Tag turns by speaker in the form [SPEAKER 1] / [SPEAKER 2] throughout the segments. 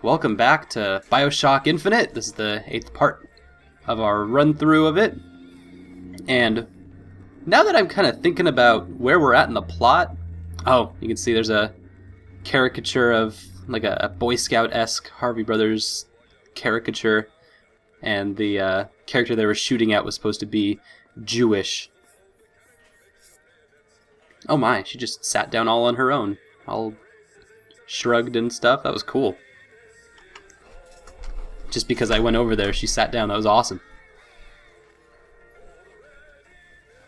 [SPEAKER 1] welcome back to Bioshock Infinite. This is the 8th part of our run-through of it. And now that I'm kind of thinking about where we're at in the plot... Oh, you can see there's a caricature of, like a Boy Scout-esque Harvey Brothers caricature. And the character they were shooting at was supposed to be Jewish. Oh my, she just sat down all on her own. All shrugged and stuff. That was cool. Just because I went over there, she sat down. That was awesome.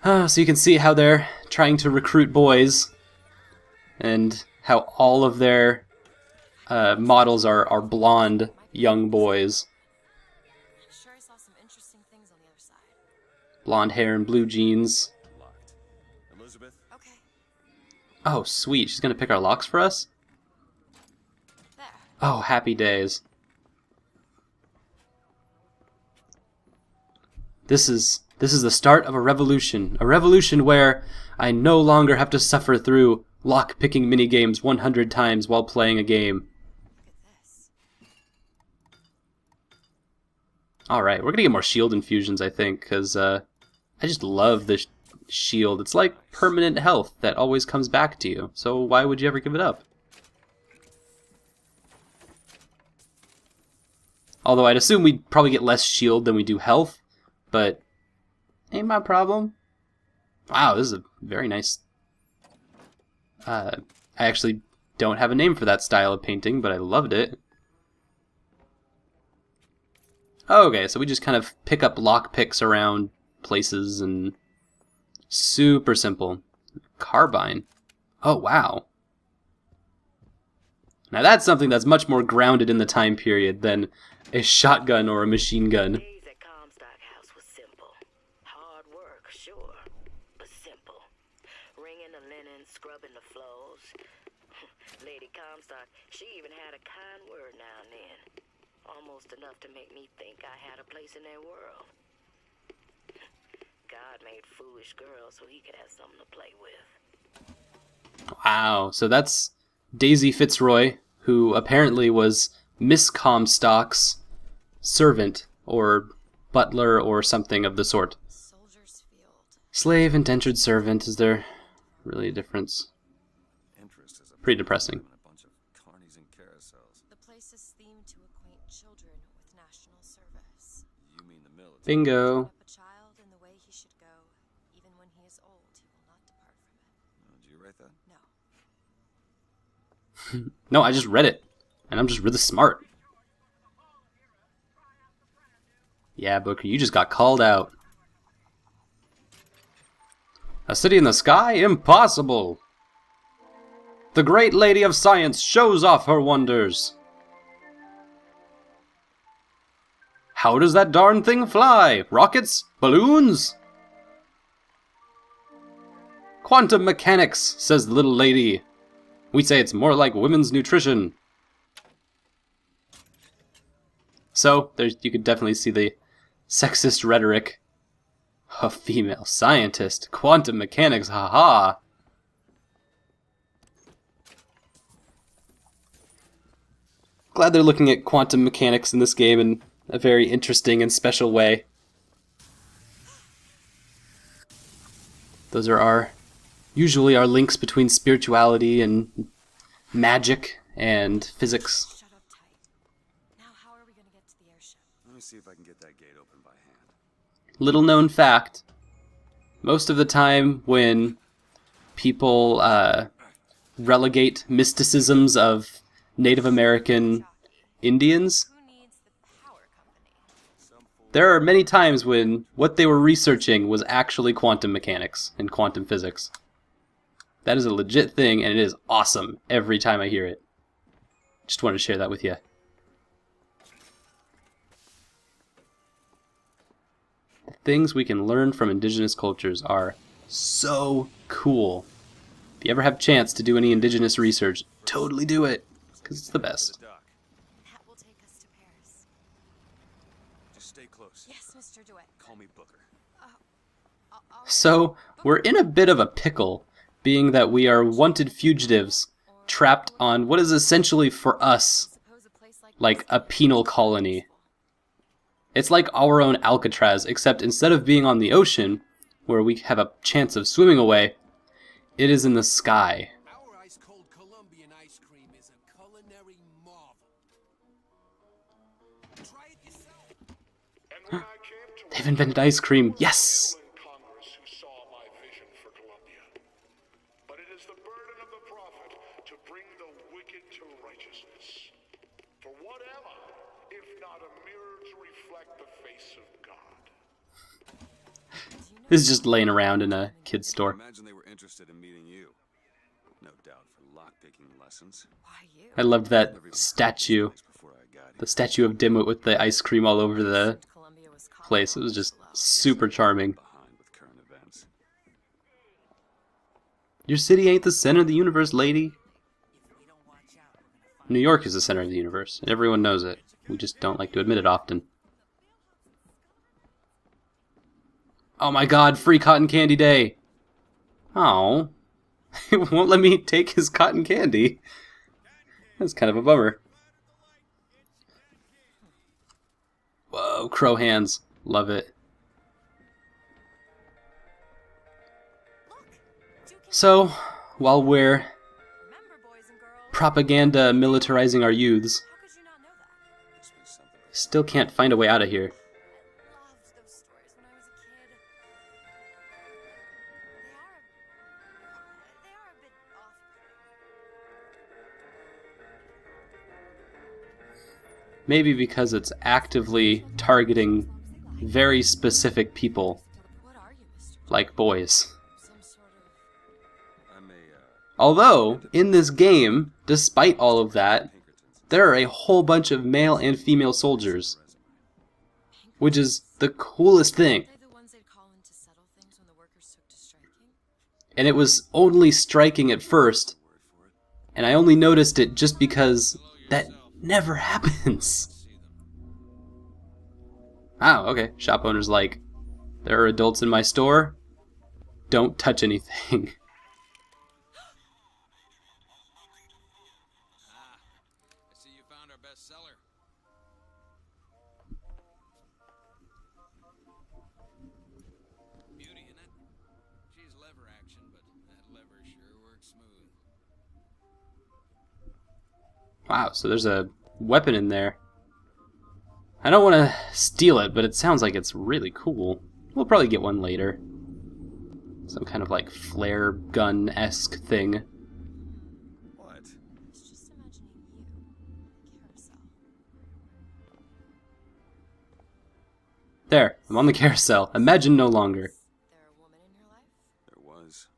[SPEAKER 1] So you can see how they're trying to recruit boys, and how all of their models are blonde young boys.
[SPEAKER 2] Sure, I saw some interesting things on the other side.
[SPEAKER 1] Blonde hair and blue jeans.
[SPEAKER 3] Elizabeth?
[SPEAKER 2] Okay.
[SPEAKER 1] Oh, sweet. She's gonna pick our locks for us?
[SPEAKER 2] There.
[SPEAKER 1] Oh, happy days. This is the start of a revolution. A revolution where I no longer have to suffer through lock-picking minigames 100 times while playing a game.
[SPEAKER 2] Look at this.
[SPEAKER 1] Alright, we're gonna get more shield infusions, I think, because I just love this shield. It's like permanent health that always comes back to you, so why would you ever give it up? Although I'd assume we'd probably get less shield than we do health, but ain't my problem. Wow, this is a very nice... I actually don't have a name for that style of painting, but I loved it. Okay, so we just kind of pick up lockpicks around places and... Super simple. Carbine. Oh, wow. Now that's something that's much more grounded in the time period than a shotgun or a machine gun.
[SPEAKER 4] Days at Comstock House was simple. Hard work, sure, but simple. Wringing the linen, scrubbing the floors. Lady Comstock, she even had a kind word now and then. Almost enough to make me think I had a place in their world. God made foolish girls so he could have something to play with.
[SPEAKER 1] Wow, so that's Daisy Fitzroy, who apparently was Miss Comstock's servant, or butler, or something of the sort.
[SPEAKER 2] Soldier's Field.
[SPEAKER 1] Slave, indentured servant, is there really a difference?
[SPEAKER 3] Interest is a
[SPEAKER 1] Pretty depressing.
[SPEAKER 3] and a bunch of carnies and carousels.
[SPEAKER 2] The place is themed to acquaint children with national service.
[SPEAKER 3] You mean the military?
[SPEAKER 1] Bingo.
[SPEAKER 2] Up a child in the way he should go, even when he is old, he will not depart from it.
[SPEAKER 3] Did you write that?
[SPEAKER 2] No.
[SPEAKER 1] No, I just read it, and I'm just really smart. Yeah, Booker, you just got called out. A city in the sky? Impossible! The great lady of science shows off her wonders. How does that darn thing fly? Rockets? Balloons? Quantum mechanics, says the little lady. We say it's more like women's nutrition. So, you could definitely see the sexist rhetoric. A female scientist. Quantum mechanics, haha. Glad they're looking at quantum mechanics in this game in a very interesting and special way. Those are usually our links between spirituality and magic and physics.
[SPEAKER 2] Shut up tight. Now, how are we going to get to the airship?
[SPEAKER 3] Let me see if I can get that gate open by hand.
[SPEAKER 1] Little known fact, most of the time when people relegate mysticisms of Native American Indians,
[SPEAKER 2] Who needs the power company?
[SPEAKER 1] there are many times when what they were researching was actually quantum mechanics and quantum physics. That is a legit thing, and it is awesome every time I hear it. Just wanted to share that with you. The things we can learn from indigenous cultures are so cool. If you ever have a chance to do any indigenous research, totally do it, because it's the best.
[SPEAKER 3] The dock.
[SPEAKER 2] That will take us to Paris.
[SPEAKER 3] Just stay close.
[SPEAKER 2] Yes, Mr. DeWitt.
[SPEAKER 3] Call me Booker.
[SPEAKER 2] All right.
[SPEAKER 1] So, we're in a bit of a pickle, being that we are wanted fugitives trapped on what is essentially for us
[SPEAKER 2] Suppose a place like
[SPEAKER 1] like a penal colony. It's like our own Alcatraz, except instead of being on the ocean, where we have a chance of swimming away, it is in the sky.
[SPEAKER 5] Our ice-cold Colombian ice cream is a culinary marvel. Try it yourself.
[SPEAKER 6] And when I came to
[SPEAKER 1] They've invented ice cream. Yes!
[SPEAKER 6] Congress who saw my vision for Colombia. But it is the burden of the prophet to bring the wicked to righteousness. For whatever, if not a mirror to reflect the face of God.
[SPEAKER 1] This is just laying around in a kid's store.
[SPEAKER 3] Imagine they were interested in meeting you. No doubt for lockpicking lessons.
[SPEAKER 2] Why you?
[SPEAKER 1] I loved that statue.
[SPEAKER 3] Before I got
[SPEAKER 1] The
[SPEAKER 3] here.
[SPEAKER 1] statue of Dimwit with the ice cream all over the
[SPEAKER 2] Columbia was
[SPEAKER 1] place. It was just super charming.
[SPEAKER 3] Behind with current events.
[SPEAKER 1] Your city ain't the center of the universe, lady. New York is the center of the universe, and everyone knows it. We just don't like to admit it often. Oh my god, free cotton candy day! Oh, it won't let me take his cotton candy. That's kind of a bummer. Whoa, crow hands. Love it. So, while we're
[SPEAKER 2] Remember, boys and girls,
[SPEAKER 1] propaganda militarizing our youths,
[SPEAKER 2] how could you not know that?
[SPEAKER 3] Must be something.
[SPEAKER 1] still can't find a way out of here.
[SPEAKER 2] I loved those stories when I was a kid. They are a bit off-putting.
[SPEAKER 1] Maybe because it's actively targeting very specific people,
[SPEAKER 2] What are you, Mr.
[SPEAKER 1] like boys.
[SPEAKER 2] Some sort of...
[SPEAKER 3] I may,
[SPEAKER 1] Although, in this game, despite all of that, there are a whole bunch of male and female soldiers, which is the coolest thing.
[SPEAKER 2] Are they the ones they'd call in to settle things when the workers took to striking?
[SPEAKER 1] And it was only striking at first, and I only noticed it just because that never happens. Oh, okay. Shop owner's like, there are adults in my store. Don't touch anything.
[SPEAKER 5] I see you found our bestseller. Beauty in it. She's lever action, but that lever sure works smooth.
[SPEAKER 1] Wow, so there's a weapon in there. I don't want to steal it, but it sounds like it's really cool. We'll probably get one later. Some kind of like flare gun-esque thing.
[SPEAKER 3] what?
[SPEAKER 2] I was just imagining you. Carousel.
[SPEAKER 1] There, I'm on the carousel. Imagine no longer.
[SPEAKER 2] There a woman in your life?
[SPEAKER 3] There was.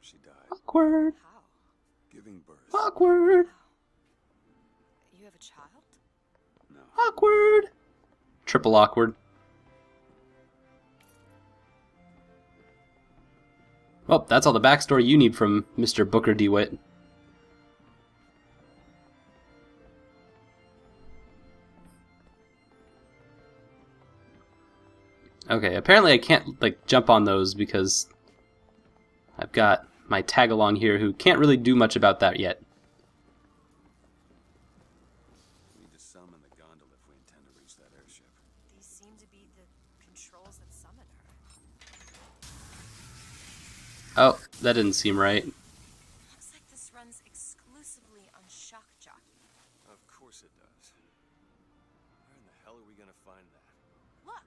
[SPEAKER 3] She died.
[SPEAKER 1] Awkward.
[SPEAKER 2] How?
[SPEAKER 3] Giving birth.
[SPEAKER 1] Awkward.
[SPEAKER 2] You have a child?
[SPEAKER 3] No.
[SPEAKER 1] Awkward. Triple awkward. Well, that's all the backstory you need from Mr. Booker DeWitt. Okay, apparently I can't, like, jump on those because I've got my tag-along here who can't really do much about that yet.
[SPEAKER 3] We need to summon the gondola if we intend to reach that airship.
[SPEAKER 2] These seem to be the controls that summon her.
[SPEAKER 1] Oh, that didn't seem right.
[SPEAKER 2] Looks like this runs exclusively on shock jockey.
[SPEAKER 3] Of course it does. Where in the hell are we gonna find that?
[SPEAKER 2] Look!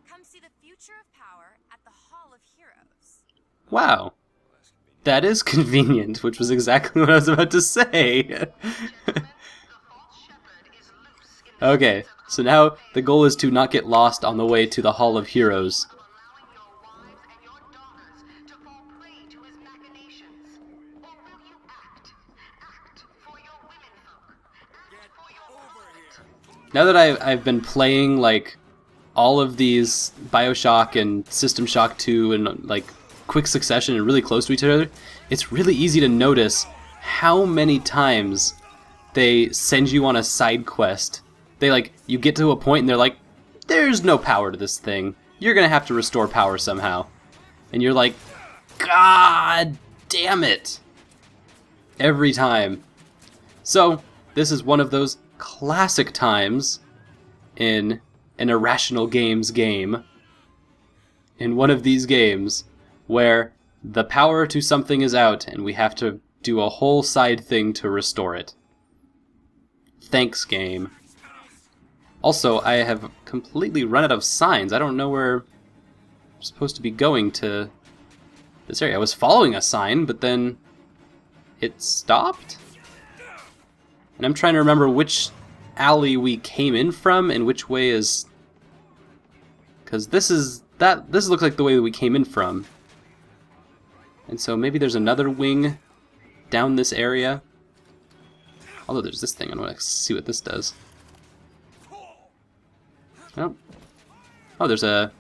[SPEAKER 2] Come see the future of power at the Hall of Heroes.
[SPEAKER 1] Wow.
[SPEAKER 3] Well, that's convenient.
[SPEAKER 1] That is convenient, which was exactly what I was about to say. Okay, so now the goal is to not get lost on the way to the Hall of Heroes.
[SPEAKER 4] Allowing your wives and your daughters to fall prey to his machinations? Or will you act? Act for your womenfolk. Act for your
[SPEAKER 5] Over here.
[SPEAKER 1] Now that I've been playing, like, all of these Bioshock and System Shock 2 in, like, quick succession and really close to each other, it's really easy to notice how many times they send you on a side quest. They, like, you get to a point and they're like, there's no power to this thing. You're gonna have to restore power somehow. And you're like, God damn it! Every time. So, this is one of those classic times in an Irrational Games game, in one of these games, where the power to something is out and we have to do a whole side thing to restore it. Thanks, game. Also, I have completely run out of signs. I don't know where I'm supposed to be going to this area. I was following a sign, but then it stopped? And I'm trying to remember which alley we came in from and which way is... Because this looks like the way that we came in from. And so maybe there's another wing down this area. Although there's this thing, I want to see what this does. Oh. Oh, there's a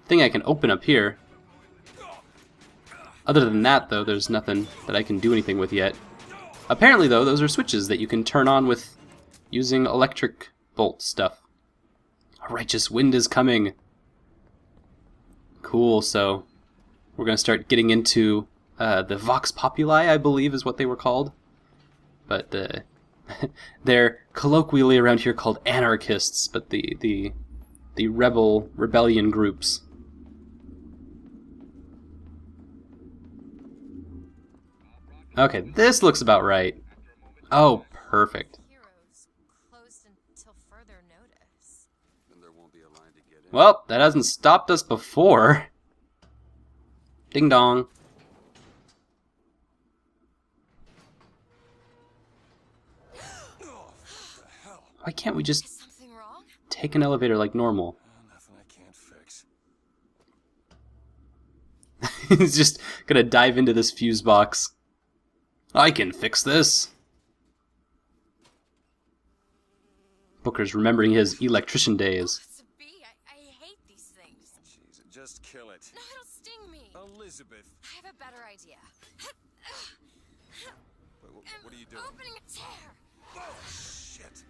[SPEAKER 1] thing I can open up here. Other than that, though, there's nothing that I can do anything with yet. Apparently, though, those are switches that you can turn on with using electric bolt stuff. A righteous wind is coming. Cool, so we're going to start getting into the Vox Populi, I believe is what they were called. But they're colloquially around here called anarchists, but the rebellion groups. Okay, this looks about right. Oh, perfect.
[SPEAKER 2] Heroes closed until further notice.
[SPEAKER 3] Then there won't be a line to get in.
[SPEAKER 1] Well, that hasn't stopped us before. Ding dong. Why can't we just
[SPEAKER 2] Is something wrong?
[SPEAKER 1] take an elevator like normal?
[SPEAKER 3] Nothing I can't fix.
[SPEAKER 1] He's just gonna dive into this fuse box. I can fix this. Booker's remembering his electrician days.
[SPEAKER 2] What's it be? I hate these things.
[SPEAKER 3] Jeez, just kill it.
[SPEAKER 2] No, it'll sting me.
[SPEAKER 3] Elizabeth.
[SPEAKER 2] I have a better idea.
[SPEAKER 3] Wait, what are you doing?
[SPEAKER 2] Opening a tear.
[SPEAKER 3] Oh, shit.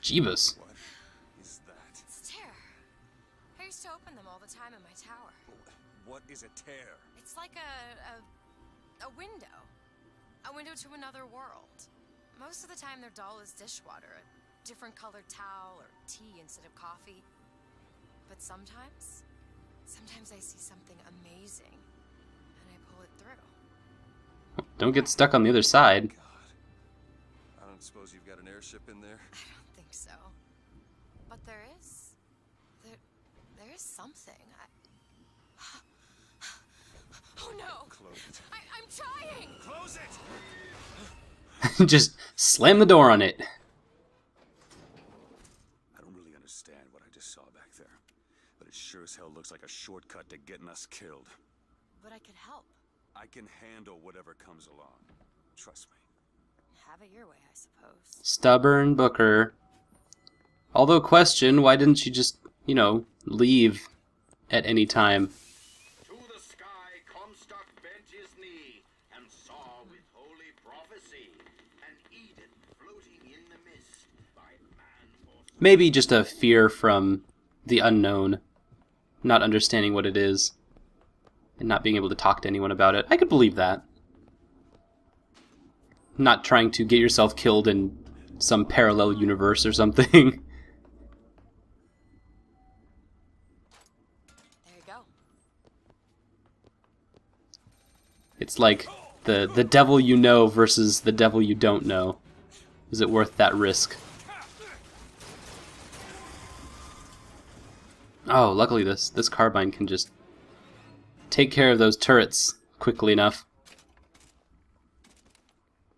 [SPEAKER 1] Jeebus.
[SPEAKER 3] What is that?
[SPEAKER 2] It's a tear. I used to open them all the time in my tower.
[SPEAKER 3] What is a tear?
[SPEAKER 2] It's like a window. A window to another world. Most of the time they're dull as dishwater, a different colored towel or tea instead of coffee. But sometimes I see something amazing and I pull it through.
[SPEAKER 1] Don't get stuck on the other side.
[SPEAKER 3] God. I don't suppose you've got an airship in there?
[SPEAKER 2] I don't think so. But there is something. Oh no!
[SPEAKER 3] Close it.
[SPEAKER 2] I'm trying!
[SPEAKER 3] Close it!
[SPEAKER 1] Just slam the door on it.
[SPEAKER 3] I don't really understand what I just saw back there, but it sure as hell looks like a shortcut to getting us killed.
[SPEAKER 2] But I could help.
[SPEAKER 3] I can handle whatever comes along. Trust me.
[SPEAKER 2] Have it your way, I suppose.
[SPEAKER 1] Stubborn Booker. Although question, why didn't she just, leave at any time?
[SPEAKER 7] To the sky Comstock bent his knee and saw with holy prophecy an Eden floating in the mist by man or
[SPEAKER 1] Maybe just a fear from the unknown, not understanding what it is, and not being able to talk to anyone about it. I could believe that. Not trying to get yourself killed in some parallel universe or something.
[SPEAKER 2] There you go.
[SPEAKER 1] It's like the devil you know versus the devil you don't know. Is it worth that risk? Oh, luckily this carbine can just take care of those turrets quickly enough.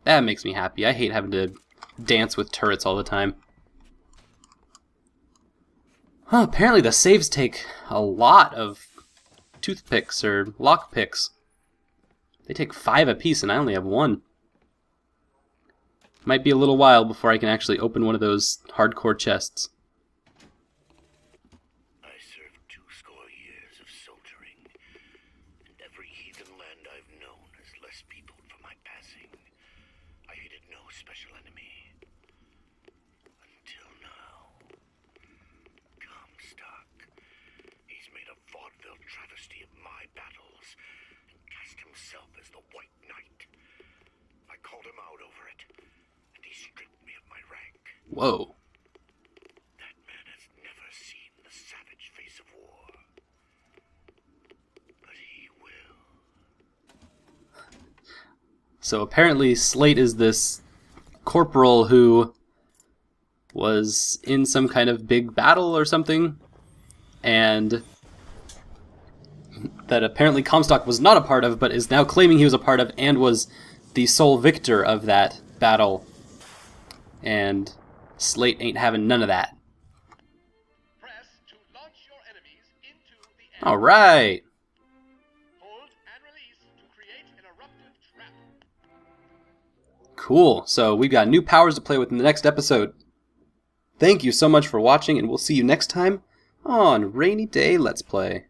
[SPEAKER 1] That makes me happy. I hate having to dance with turrets all the time. Huh, apparently the saves take a lot of toothpicks or lockpicks. They take 5 apiece and I only have 1. Might be a little while before I can actually open one of those hardcore chests.
[SPEAKER 6] I served 20 years of soldiering, and every heathen land I've known has less peopled for my passing. I hated no special enemy. Until now. Comstock. He's made a vaudeville travesty of my battles, and cast himself as the White Knight. I called him out over it, and he stripped me of my rank.
[SPEAKER 1] Whoa.
[SPEAKER 6] That man has never seen the savage face of war. But he will.
[SPEAKER 1] So apparently Slate is this corporal who was in some kind of big battle or something, and that apparently Comstock was not a part of, but is now claiming he was a part of, and was the sole victor of that battle. And Slate ain't having none of that.
[SPEAKER 6] Press to launch your enemies into the air.
[SPEAKER 1] Alright!
[SPEAKER 6] Hold and release to create an eruptive trap.
[SPEAKER 1] Cool, so we've got new powers to play with in the next episode. Thank you so much for watching, and we'll see you next time on Rainy Day Let's Play.